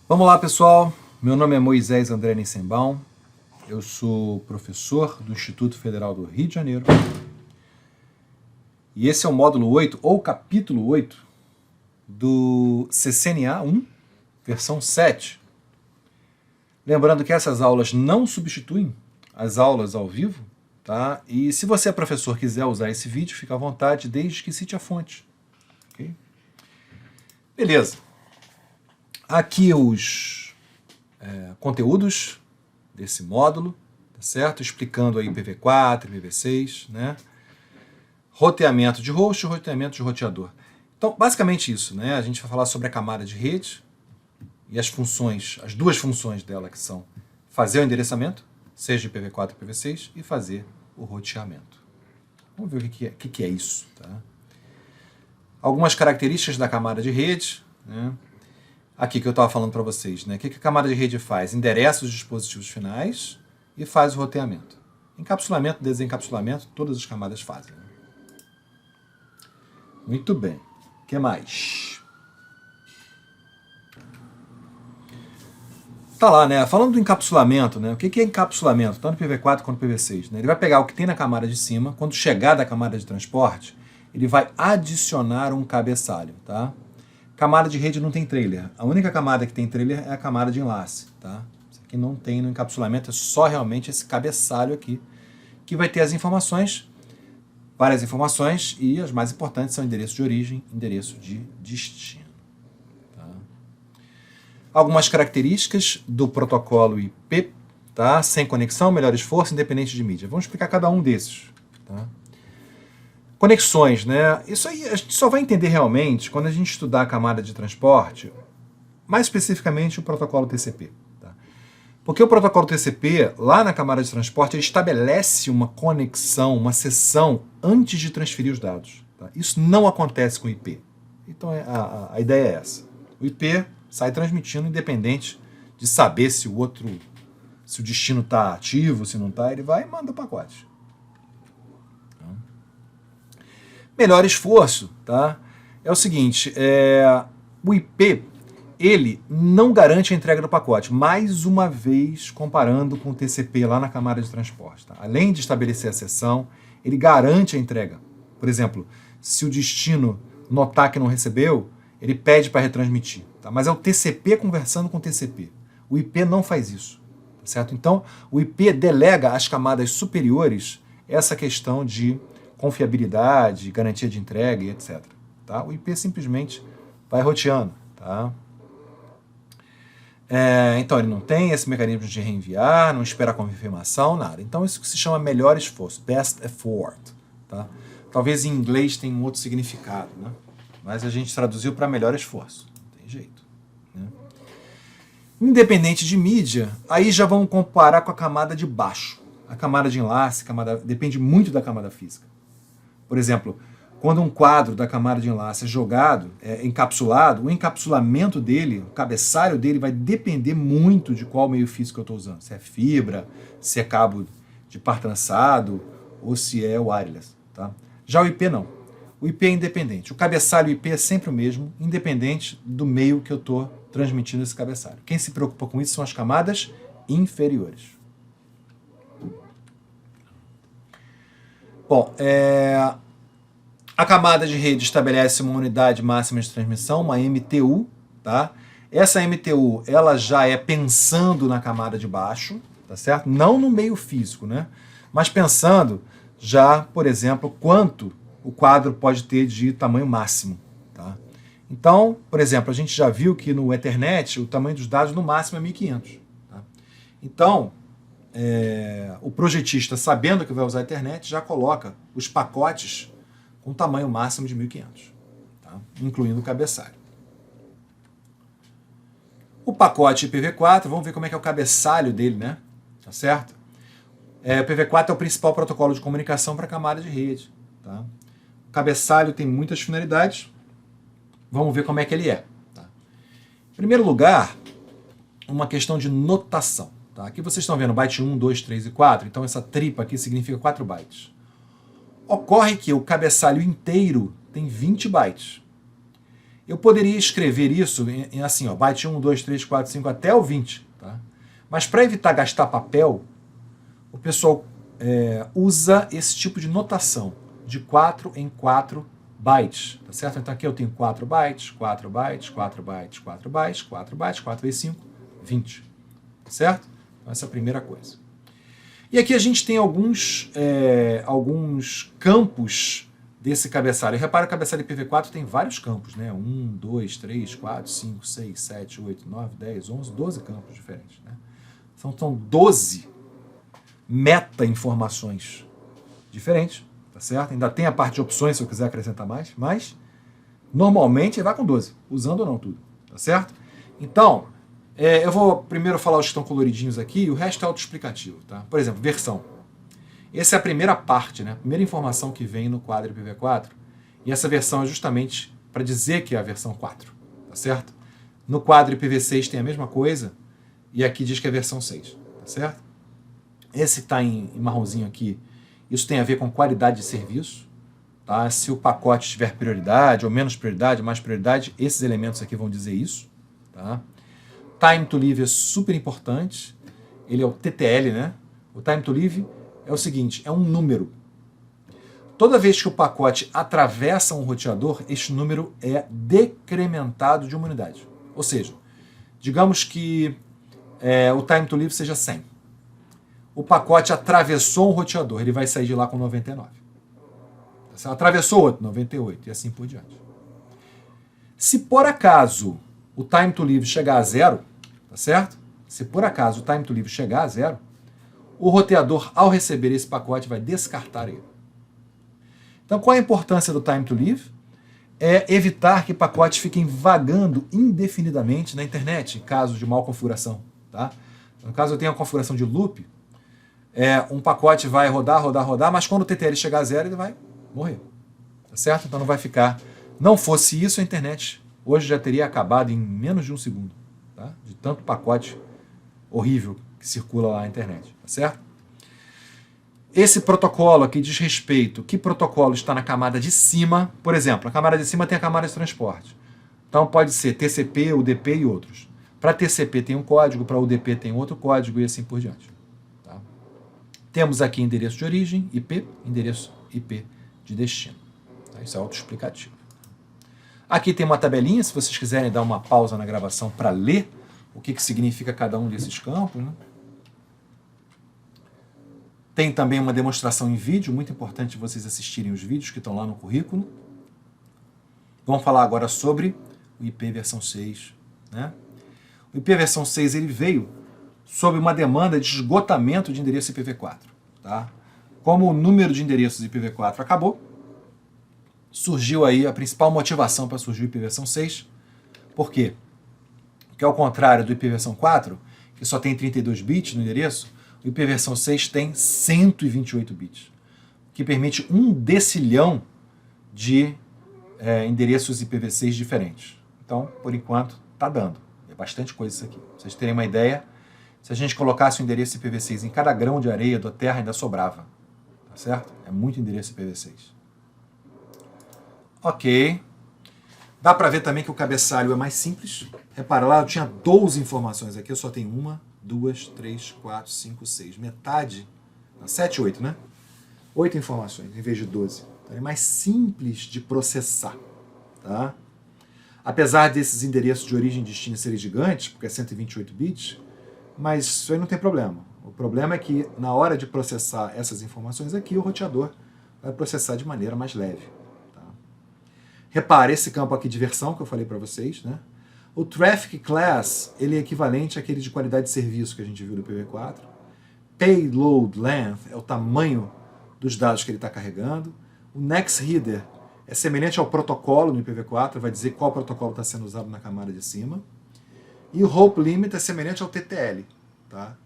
Vamos lá, pessoal. Meu nome é Moisés André Nissenbaum. Eu sou professor do Instituto Federal do Rio de Janeiro. E esse é o módulo 8, ou capítulo 8, do CCNA 1, versão 7. Lembrando que essas aulas não substituem as aulas ao vivo, tá? E se você é professor e quiser usar esse vídeo, fica à vontade, desde que cite a fonte. Okay? Beleza. Aqui os conteúdos desse módulo, tá certo? Explicando aí IPv4, IPv6, né? Roteamento de host e roteamento de roteador. Então, basicamente isso, né? A gente vai falar sobre a camada de rede e as funções, as duas funções dela, que são fazer o endereçamento, seja IPv4 ou IPv6, e fazer o roteamento. Vamos ver o que é isso, tá? Algumas características da camada de rede, né? Aqui que eu estava falando para vocês, né? O que a camada de rede faz? Endereça os dispositivos finais e faz o roteamento. Encapsulamento, desencapsulamento, todas as camadas fazem. Né? Muito bem. O que mais? Tá lá, né? Falando do encapsulamento, né? O que é encapsulamento? Tanto no IPv4 quanto no IPv6. Né? Ele vai pegar o que tem na camada de cima, quando chegar da camada de transporte, ele vai adicionar um cabeçalho, tá? Camada de rede não tem trailer. A única camada que tem trailer é a camada de enlace, tá? Isso aqui não tem no encapsulamento, é só realmente esse cabeçalho aqui, que vai ter as informações, várias informações, e as mais importantes são endereço de origem, endereço de destino. Tá? Algumas características do protocolo IP, tá? Sem conexão, melhor esforço, independente de mídia. Vamos explicar cada um desses. Tá? Conexões, né? Isso aí a gente só vai entender realmente quando a gente estudar a camada de transporte, mais especificamente o protocolo TCP. Tá? Porque o protocolo TCP, lá na camada de transporte, ele estabelece uma conexão, uma sessão antes de transferir os dados. Tá? Isso não acontece com o IP. Então a ideia é essa. O IP sai transmitindo independente de saber se o destino está ativo, se não está, ele vai e manda o pacote. Melhor esforço, tá? É o seguinte, o IP, ele não garante a entrega do pacote, mais uma vez comparando com o TCP lá na camada de transporte. Tá? Além de estabelecer a sessão, ele garante a entrega. Por exemplo, se o destino notar que não recebeu, ele pede para retransmitir. Tá? Mas é o TCP conversando com o TCP. O IP não faz isso. Tá certo? Então, o IP delega às camadas superiores essa questão de confiabilidade, garantia de entrega e etc. Tá? O IP simplesmente vai roteando. Tá? Então ele não tem esse mecanismo de reenviar, não espera a confirmação, nada. Então isso que se chama melhor esforço, best effort. Tá? Talvez em inglês tenha um outro significado, né? Mas a gente traduziu para melhor esforço. Não tem jeito. Né? Independente de mídia, aí já vamos comparar com a camada de baixo. A camada de enlace, depende muito da camada física. Por exemplo, quando um quadro da camada de enlace é jogado, encapsulado, o encapsulamento dele, o cabeçalho dele vai depender muito de qual meio físico eu estou usando. Se é fibra, se é cabo de par trançado ou se é wireless. Tá? Já o IP não. O IP é independente. O cabeçalho IP é sempre o mesmo, independente do meio que eu estou transmitindo esse cabeçalho. Quem se preocupa com isso são as camadas inferiores. Bom, a camada de rede estabelece uma unidade máxima de transmissão, uma MTU, tá? Essa MTU, ela já é pensando na camada de baixo, tá certo? Não no meio físico, né? Mas pensando já, por exemplo, quanto o quadro pode ter de tamanho máximo, tá? Então, por exemplo, a gente já viu que no Ethernet o tamanho dos dados no máximo é 1500, tá? Então, o projetista, sabendo que vai usar a Ethernet, já coloca os pacotes com tamanho máximo de 1500, tá? Incluindo o cabeçalho. O pacote IPv4, vamos ver como é que é o cabeçalho dele, né? Tá certo? O IPv4 é o principal protocolo de comunicação para a camada de rede. Tá? O cabeçalho tem muitas finalidades. Vamos ver como é que ele é. Tá? Em primeiro lugar, uma questão de notação. Tá? Aqui vocês estão vendo byte 1, 2, 3 e 4, então essa tripa aqui significa 4 bytes. Ocorre que o cabeçalho inteiro tem 20 bytes. Eu poderia escrever isso em assim, ó, byte 1, 2, 3, 4, 5 até o 20. Tá? Mas para evitar gastar papel, o pessoal usa esse tipo de notação, de 4 em 4 bytes. Tá certo? Então aqui eu tenho 4 bytes, 4 bytes, 4 bytes, 4 bytes, 4 bytes, 4 vezes 5, 20. Tá certo? Então essa é a primeira coisa. E aqui a gente tem alguns campos desse cabeçalho. E repara que o cabeçalho IPv4 tem vários campos, né? 1, 2, 3, 4, 5, 6, 7, 8, 9, 10, 11, 12 campos diferentes. Né? São 12 meta-informações diferentes, tá certo? Ainda tem a parte de opções se eu quiser acrescentar mais, mas normalmente ele vai com 12, usando ou não tudo, tá certo? Então, eu vou primeiro falar os que estão coloridinhos aqui e o resto é autoexplicativo, tá? Por exemplo, versão. Essa é a primeira parte, né? A primeira informação que vem no quadro IPv4. E essa versão é justamente para dizer que é a versão 4, tá certo? No quadro IPv6 tem a mesma coisa e aqui diz que é a versão 6, tá certo? Esse que está em marronzinho aqui, isso tem a ver com qualidade de serviço, tá? Se o pacote tiver prioridade ou menos prioridade, mais prioridade, esses elementos aqui vão dizer isso, tá? Time to Live é super importante, ele é o TTL, né? O Time to Live é o seguinte, é um número. Toda vez que o pacote atravessa um roteador, este número é decrementado de uma unidade. Ou seja, digamos que o time to live seja 100. O pacote atravessou um roteador, ele vai sair de lá com 99. Atravessou outro, 98, e assim por diante. Se por acaso o time to live chegar a 0, tá certo? Se por acaso o time to live chegar a 0, o roteador, ao receber esse pacote, vai descartar ele. Então, qual a importância do time to live? É evitar que pacotes fiquem vagando indefinidamente na internet, em caso de mal configuração. Tá? No caso eu tenho a configuração de loop, um pacote vai rodar, mas quando o TTL chegar a 0, ele vai morrer. Tá certo? Então não vai ficar. Não fosse isso, a internet hoje já teria acabado em menos de um segundo. Tá? De tanto pacote horrível que circula lá na internet, tá certo? Esse protocolo aqui diz respeito, que protocolo está na camada de cima, por exemplo, a camada de cima tem a camada de transporte. Então pode ser TCP, UDP e outros. Para TCP tem um código, para UDP tem outro código e assim por diante. Tá? Temos aqui endereço de origem, IP, endereço IP de destino. Tá? Isso é autoexplicativo. Aqui tem uma tabelinha, se vocês quiserem dar uma pausa na gravação para ler o que significa cada um desses campos, né? Tem também uma demonstração em vídeo, muito importante vocês assistirem os vídeos que estão lá no currículo. Vamos falar agora sobre o IP versão 6. Né? O IP versão 6 ele veio sob uma demanda de esgotamento de endereço IPv4. Tá? Como o número de endereços IPv4 acabou, surgiu aí a principal motivação para surgir o IP versão 6. Por quê? Porque ao contrário do IP versão 4, que só tem 32 bits no endereço, o IP versão 6 tem 128 bits, o que permite 1 decilhão de endereços IPv6 diferentes. Então, por enquanto, está dando. É bastante coisa isso aqui. Pra vocês terem uma ideia, se a gente colocasse o endereço IPv6 em cada grão de areia da Terra, ainda sobrava. Tá certo? É muito endereço IPv6. Ok. Dá para ver também que o cabeçalho é mais simples. Repara lá, eu tinha 12 informações aqui, eu só tenho 1, 2, 3, 4, 5, 6. Metade, 7, 8, né? 8 informações em vez de 12. Então é mais simples de processar. Tá? Apesar desses endereços de origem e destino serem gigantes, porque é 128 bits, mas isso aí não tem problema. O problema é que na hora de processar essas informações aqui, o roteador vai processar de maneira mais leve. Tá? Repare esse campo aqui de versão que eu falei para vocês, né? O Traffic Class ele é equivalente àquele de qualidade de serviço que a gente viu no IPv4. Payload Length é o tamanho dos dados que ele está carregando. O Next Header é semelhante ao protocolo no IPv4, vai dizer qual protocolo está sendo usado na camada de cima. E o Hope Limit é semelhante ao TTL. Tá?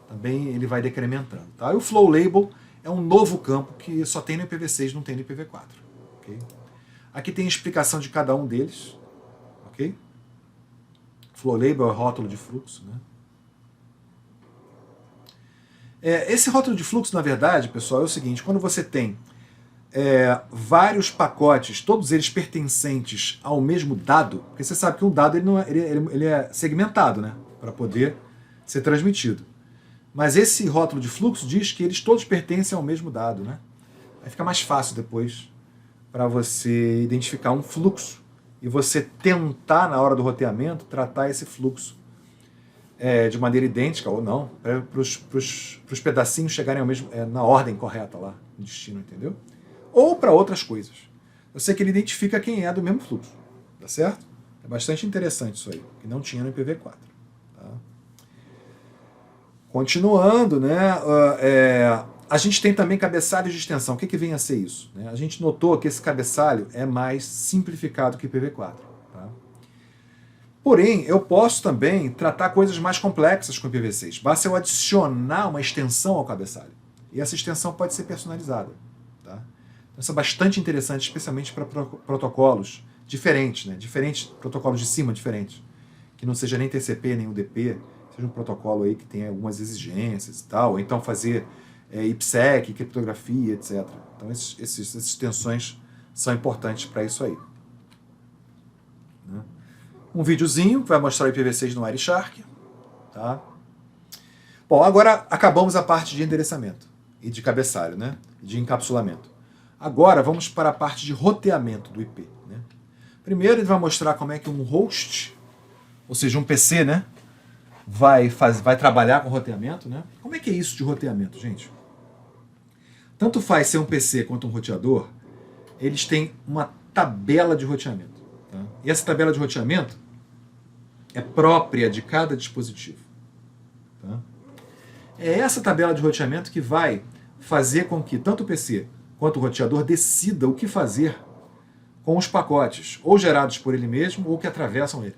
Também ele vai decrementando. Tá? E o Flow Label é um novo campo que só tem no IPv6, não tem no IPv4. Okay? Aqui tem a explicação de cada um deles. Ok? Flow Label é o rótulo de fluxo. Né? Esse rótulo de fluxo, na verdade, pessoal, é o seguinte, quando você tem vários pacotes, todos eles pertencentes ao mesmo dado, porque você sabe que um dado ele é segmentado, né, para poder ser transmitido. Mas esse rótulo de fluxo diz que eles todos pertencem ao mesmo dado, né? Aí fica mais fácil depois para você identificar um fluxo e você tentar, na hora do roteamento, tratar esse fluxo de maneira idêntica ou não, para os pedacinhos chegarem ao mesmo, na ordem correta lá, no destino, entendeu? Ou para outras coisas. Eu sei que ele identifica quem é do mesmo fluxo, tá certo? É bastante interessante isso aí, que não tinha no IPv4. Tá? Continuando, né, a gente tem também cabeçalhos de extensão. O que vem a ser isso? A gente notou que esse cabeçalho é mais simplificado que o IPv4. Tá? Porém, eu posso também tratar coisas mais complexas com o IPv6. Basta eu adicionar uma extensão ao cabeçalho. E essa extensão pode ser personalizada. Tá? Então, isso é bastante interessante, especialmente para protocolos diferentes, né? Diferentes, protocolos de cima diferentes. Que não seja nem TCP, nem UDP, seja um protocolo aí que tenha algumas exigências e tal, ou então fazer IPsec, criptografia, etc. Então, essas extensões são importantes para isso aí. Né? Um videozinho que vai mostrar o IPv6 no Wireshark. Tá? Bom, agora acabamos a parte de endereçamento e de cabeçalho, né? De encapsulamento. Agora vamos para a parte de roteamento do IP. Né? Primeiro ele vai mostrar como é que um host, ou seja, um PC, né, vai trabalhar com roteamento. Né? Como é que é isso de roteamento, gente? Tanto faz ser um PC quanto um roteador, eles têm uma tabela de roteamento. Tá? E essa tabela de roteamento é própria de cada dispositivo. Tá? É essa tabela de roteamento que vai fazer com que tanto o PC quanto o roteador decida o que fazer com os pacotes, ou gerados por ele mesmo, ou que atravessam ele.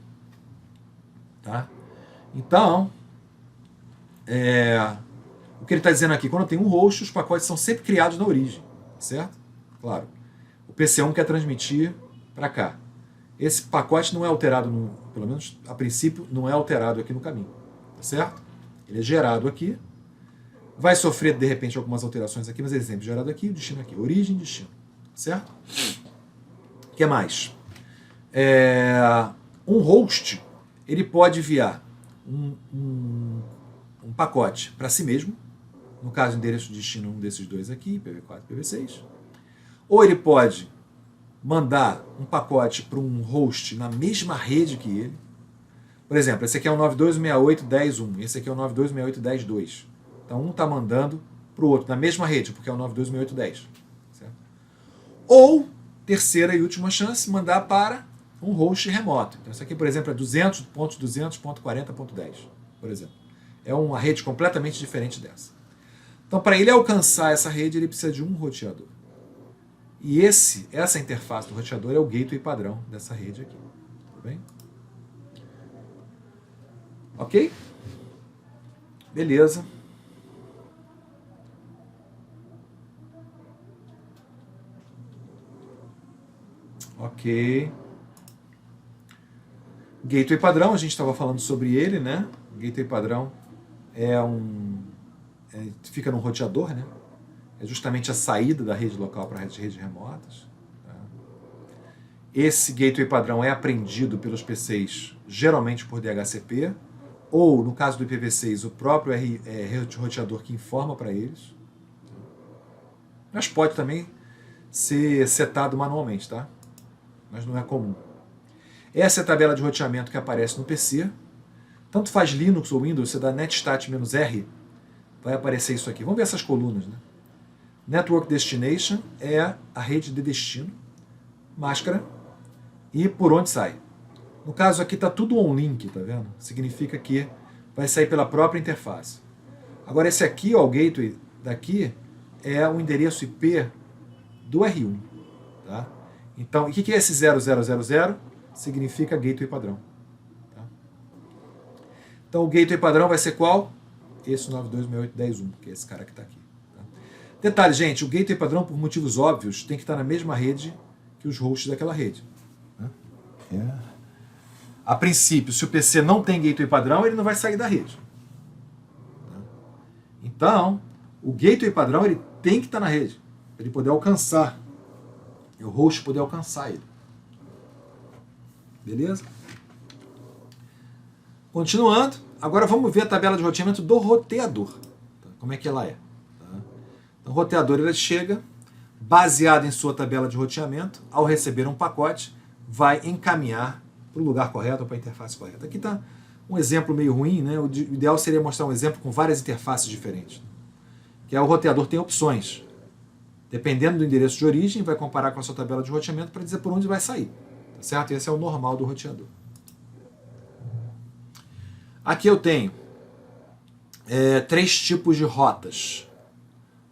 Tá? Então, o que ele está dizendo aqui, quando tem um host, os pacotes são sempre criados na origem, certo? Claro. O PC1 quer transmitir para cá. Esse pacote não é alterado, pelo menos a princípio, não é alterado aqui no caminho, tá certo? Ele é gerado aqui, vai sofrer de repente algumas alterações aqui, mas ele é sempre gerado aqui, destino aqui, origem, destino, certo? O que mais? Um host, ele pode enviar um pacote para si mesmo, no caso, endereço de destino um desses dois aqui, IPv4 e IPv6, ou ele pode mandar um pacote para um host na mesma rede que ele. Por exemplo, esse aqui é o 92.68.10.1, esse aqui é o 92.68.10.2. Então um está mandando para o outro na mesma rede, porque é o 92.68.10. Certo? Ou, terceira e última chance, mandar para um host remoto. Então esse aqui, por exemplo, é 200.200.40.10, por exemplo. É uma rede completamente diferente dessa. Então, para ele alcançar essa rede, ele precisa de um roteador. E essa interface do roteador é o gateway padrão dessa rede aqui. Tudo bem? Ok? Beleza. Ok. Gateway padrão, a gente estava falando sobre ele, né? O gateway padrão fica no roteador, né? É justamente a saída da rede local para as redes remotas. Tá? Esse gateway padrão é aprendido pelos PCs, geralmente por DHCP, ou, no caso do IPv6, o próprio roteador que informa para eles. Mas pode também ser setado manualmente, tá? Mas não é comum. Essa é a tabela de roteamento que aparece no PC. Tanto faz Linux ou Windows, você dá netstat-r, vai aparecer isso aqui. Vamos ver essas colunas, né? Network Destination é a rede de destino, máscara, e por onde sai. No caso aqui está tudo on link, tá vendo? Significa que vai sair pela própria interface. Agora esse aqui, ó, o gateway daqui, é o endereço IP do R1. Tá? Então, o que é esse 0000? Significa gateway padrão. Tá? Então o gateway padrão vai ser qual? Esse 92.68.10.1, que é esse cara que está aqui. Tá? Detalhe, gente, o gateway padrão, por motivos óbvios, tem que estar na mesma rede que os hosts daquela rede. Né? A princípio, se o PC não tem gateway padrão, ele não vai sair da rede. Então, o gateway padrão ele tem que estar na rede. para ele poder alcançar, e o host poder alcançar ele. Beleza? Continuando, agora vamos ver a tabela de roteamento do roteador. Tá? Como é que ela é? Tá? Então, o roteador ele chega, baseado em sua tabela de roteamento, ao receber um pacote, vai encaminhar para o lugar correto ou para a interface correta. Aqui está um exemplo meio ruim, né? O ideal seria mostrar um exemplo com várias interfaces diferentes. Que é o roteador tem opções. Dependendo do endereço de origem, vai comparar com a sua tabela de roteamento para dizer por onde vai sair. Tá certo? Esse é o normal do roteador. Aqui eu tenho 3 tipos de rotas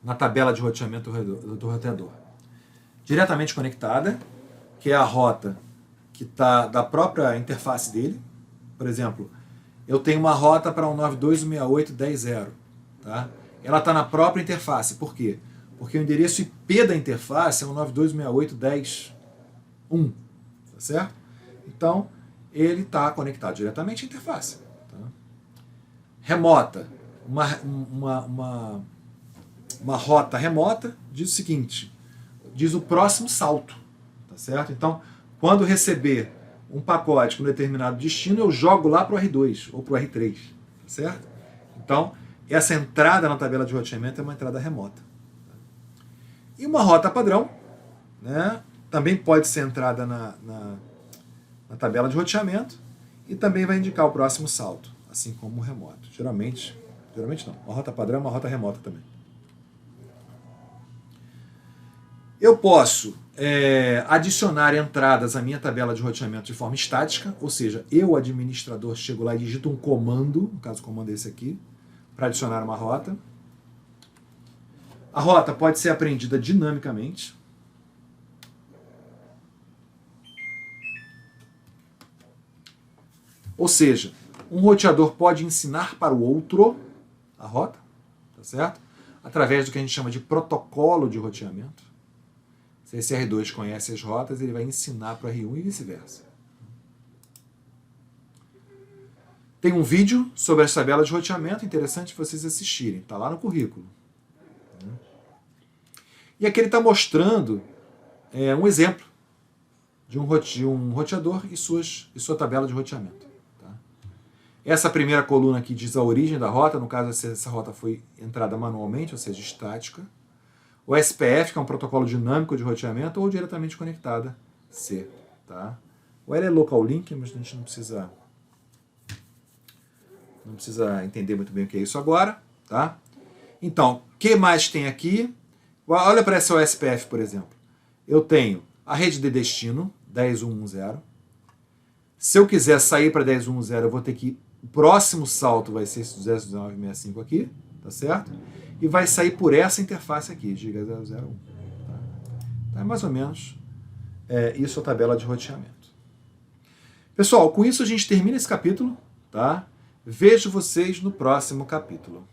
na tabela de roteamento do roteador. Diretamente conectada, que é a rota que está da própria interface dele. Por exemplo, eu tenho uma rota para 192.168.10.0. Tá? Ela está na própria interface. Por quê? Porque o endereço IP da interface é 192.168.10.1. Tá certo? Então, ele está conectado diretamente à interface. Tá? Remota. Uma rota remota diz o seguinte, diz o próximo salto. Tá certo? Então, quando receber um pacote com determinado destino, eu jogo lá para o R2 ou para o R3. Tá certo? Então, essa entrada na tabela de roteamento é uma entrada remota. E uma rota padrão, né, também pode ser entrada na tabela de roteamento e também vai indicar o próximo salto, assim como o remoto. Geralmente não. Uma rota padrão é uma rota remota também. Eu posso adicionar entradas à minha tabela de roteamento de forma estática, ou seja, eu, administrador, chego lá e digito um comando, no caso o comando é esse aqui, para adicionar uma rota. A rota pode ser aprendida dinamicamente. Ou seja, um roteador pode ensinar para o outro a rota, tá certo? Através do que a gente chama de protocolo de roteamento. Se esse R2 conhece as rotas, ele vai ensinar para o R1 e vice-versa. Tem um vídeo sobre as tabelas de roteamento, interessante vocês assistirem, está lá no currículo. E aqui ele está mostrando um exemplo de um roteador e sua tabela de roteamento. Tá? Essa primeira coluna aqui diz a origem da rota, no caso essa rota foi entrada manualmente, ou seja, estática. O SPF, que é um protocolo dinâmico de roteamento, ou diretamente conectada, C. Tá? O L é local link, mas a gente não precisa entender muito bem o que é isso agora. Tá? Então, o que mais tem aqui? Olha para essa OSPF, por exemplo. Eu tenho a rede de destino, 10.1.1.0. Se eu quiser sair para 10.1.1.0, eu vou ter que... O próximo salto vai ser esse 219.65 aqui, tá certo? E vai sair por essa interface aqui, giga 001. Tá? Então é mais ou menos isso a tabela de roteamento. Pessoal, com isso a gente termina esse capítulo, tá? Vejo vocês no próximo capítulo.